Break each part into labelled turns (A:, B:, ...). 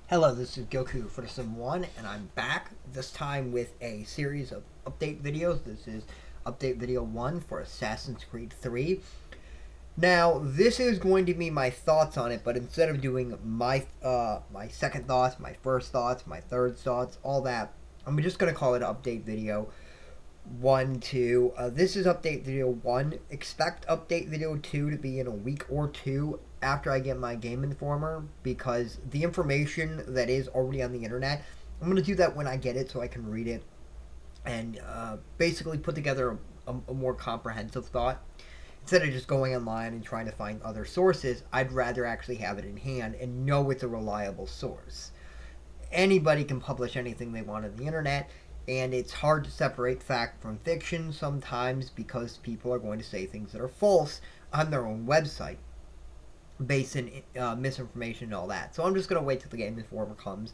A: Hello, this is Goku for Sim 1, and I'm back, this time with a series of update videos. This is update video 1 for Assassin's Creed 3. Now, this is going to be my thoughts on it, but instead of doing my second thoughts, my first thoughts, my third thoughts, all that, I'm just going to call it update video 1, 2. This is update video 1. Expect update video 2 to be in a week or two after I get my Game Informer, because the information that is already on the internet, I'm going to do that when I get it so I can read it and basically put together a more comprehensive thought. Instead of just going online and trying to find other sources, I'd rather actually have it in hand and know it's a reliable source. Anybody can publish anything they want on the internet, and it's hard to separate fact from fiction sometimes because people are going to say things that are false on their own website based in misinformation and all that. So I'm just going to wait till the Game Informer comes.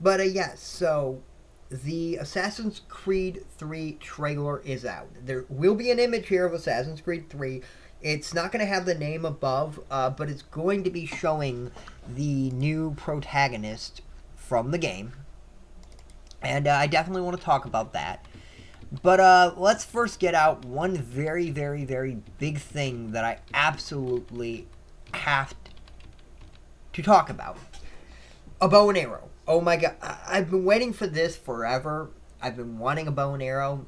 A: But yes, so the Assassin's Creed 3 trailer is out. There will be an image here of Assassin's Creed 3. It's not going to have the name above, but it's going to be showing the new protagonist from the game. And I definitely want to talk about that. But let's first get out one very, very, very big thing that I absolutely have to talk about. A bow and arrow. Oh my god. I've been waiting for this forever. I've been wanting a bow and arrow.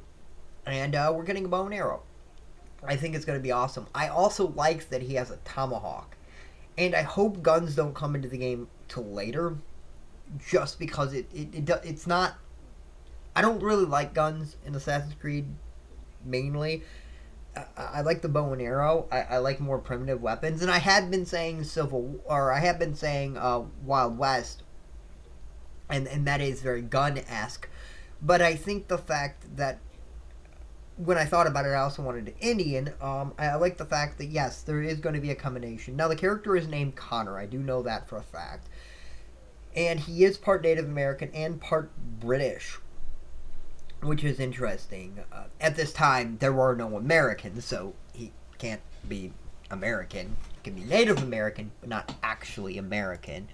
A: And we're getting a bow and arrow. I think it's going to be awesome. I also like that he has a tomahawk. And I hope guns don't come into the game till later. Just because it's not... I don't really like guns in Assassin's Creed, mainly. I like the bow and arrow. I like more primitive weapons. And I had been saying Wild West. And that is very gun-esque. But I think the fact that when I thought about it, I also wanted Indian. I like the fact that, yes, there is going to be a combination. Now, the character is named Connor. I do know that for a fact. And he is part Native American and part British, which is interesting. At this time, there were no Americans, so he can't be American. He can be Native American, but not actually American.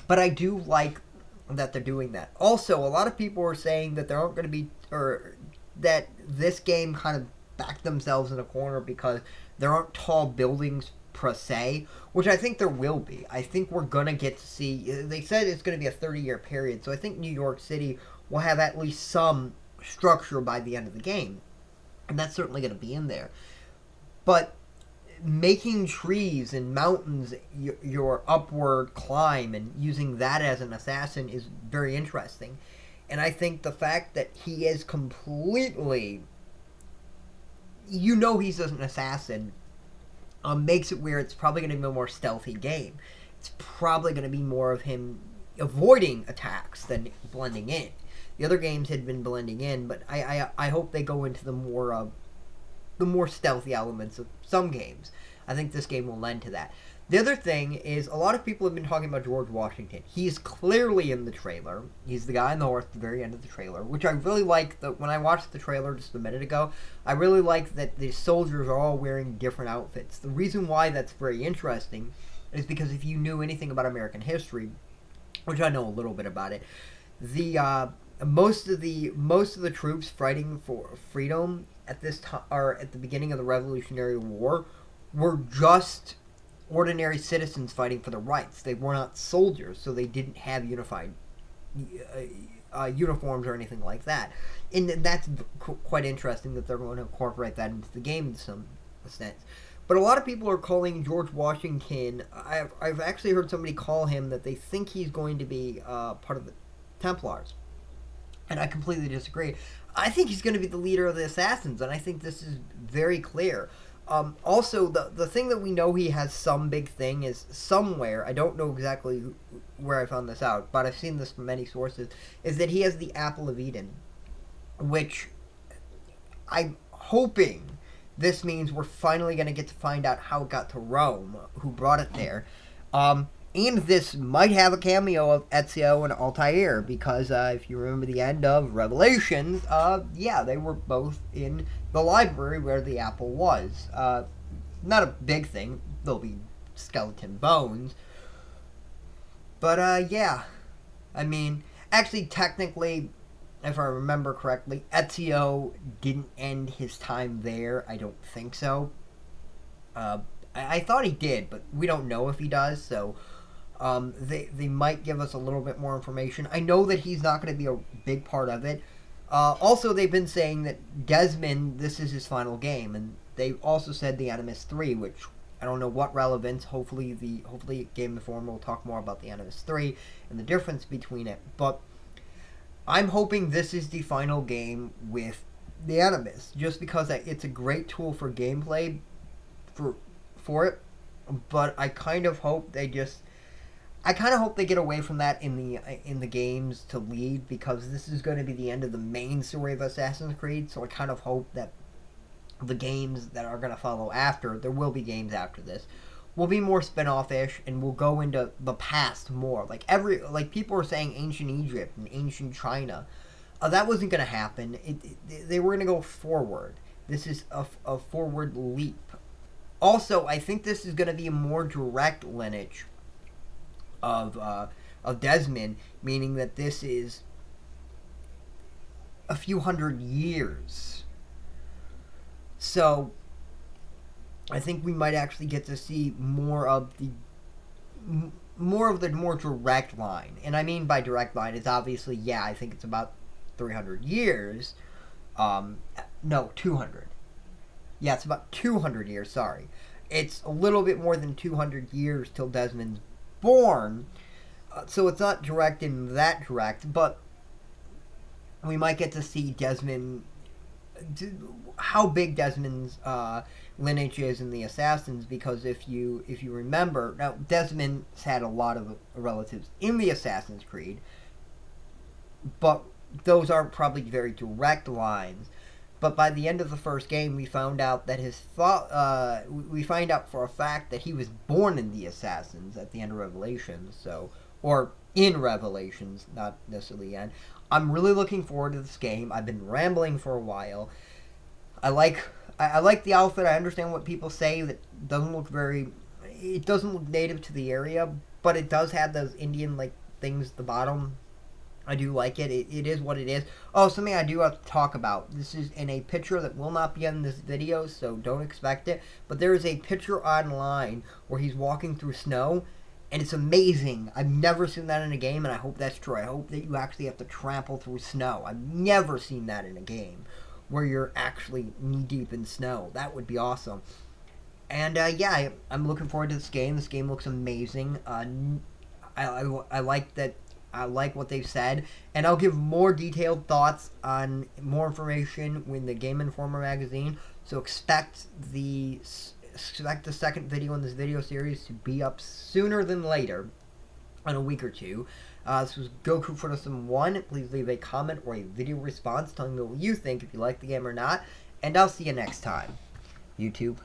A: But I do like that they're doing that. Also, a lot of people are saying that there aren't going to be, or that this game kind of backed themselves in a corner because there aren't tall buildings per se, which I think there will be. I think we're going to get to see, they said it's going to be a 30-year period, so I think New York City will have at least some structure by the end of the game. And that's certainly going to be in there. But making trees and mountains your upward climb and using that as an assassin is very interesting. And I think the fact that he is completely... he's an assassin, makes it where it's probably going to be a more stealthy game. It's probably going to be more of him avoiding attacks than blending in. The other games had been blending in, but I hope they go into the more stealthy elements of some games. I think this game will lend to that. The other thing is, a lot of people have been talking about George Washington. He's clearly in the trailer. He's the guy on the horse at the very end of the trailer, which I really like. When I watched the trailer just a minute ago, I really like that the soldiers are all wearing different outfits. The reason why that's very interesting is because if you knew anything about American history, which I know a little bit about it, most of the troops fighting for freedom at this time, or at the beginning of the Revolutionary War, were just ordinary citizens fighting for their rights. They were not soldiers, so they didn't have unified uniforms or anything like that. And that's quite interesting that they're going to incorporate that into the game in some sense. But a lot of people are calling George Washington... I've actually heard somebody call him that they think he's going to be part of the Templars. And I completely disagree. I think he's going to be the leader of the assassins, and I think this is very clear. Also, the thing that we know he has some big thing is somewhere, I don't know exactly where I found this out, but I've seen this from many sources, is that he has the Apple of Eden, which I'm hoping this means we're finally going to get to find out how it got to Rome, who brought it there. And this might have a cameo of Ezio and Altair, because if you remember the end of Revelations, they were both in the library where the apple was. Not a big thing. There'll be skeleton bones. But, yeah. I mean, actually, technically, if I remember correctly, Ezio didn't end his time there. I don't think so. Uh, I thought he did, but we don't know if he does. So they might give us a little bit more information. I know that he's not going to be a big part of it. Also, they've been saying that Desmond, this is his final game, and they also said the Animus 3, which I don't know what relevance. Hopefully, Game Informer will talk more about the Animus 3 and the difference between it. But I'm hoping this is the final game with the Animus, just because it's a great tool for gameplay for it. But I kind of hope they get away from that in the games to lead, because this is going to be the end of the main story of Assassin's Creed. So I kind of hope that the games that are going to follow after, there will be games after this, will be more spin-off-ish and will go into the past more. Like people were saying ancient Egypt and ancient China. That wasn't going to happen. They were going to go forward. This is a forward leap. Also, I think this is going to be a more direct lineage of Desmond, meaning that this is a few hundred years. So I think we might actually get to see more of the more direct line. And I mean by direct line, it's obviously, I think it's about 300 years. No, 200. Yeah, it's about 200 years, sorry. It's a little bit more than 200 years till Desmond's born. So it's not direct in that direct, but we might get to see Desmond, how big Desmond's lineage is in the Assassins, because if you remember, now Desmond's had a lot of relatives in the Assassin's Creed, but those aren't probably very direct lines. But by the end of the first game, we found out that we find out for a fact that he was born in the Assassins at the end of Revelations, or in Revelations, not necessarily end. I'm really looking forward to this game. I've been rambling for a while. I like the outfit. I understand what people say that it doesn't look native to the area, but it does have those Indian things at the bottom. I do like it. It is what it is. Oh, something I do have to talk about. This is in a picture that will not be in this video, so don't expect it. But there is a picture online where he's walking through snow, and it's amazing. I've never seen that in a game, and I hope that's true. I hope that you actually have to trample through snow. I've never seen that in a game where you're actually knee-deep in snow. That would be awesome. And, I'm looking forward to this game. This game looks amazing. I like that. I like what they've said, and I'll give more detailed thoughts on more information when the Game Informer magazine. So expect the second video in this video series to be up sooner than later, in a week or two. This was Goku for Sim 1. Please leave a comment or a video response telling me what you think, if you like the game or not, and I'll see you next time. YouTube.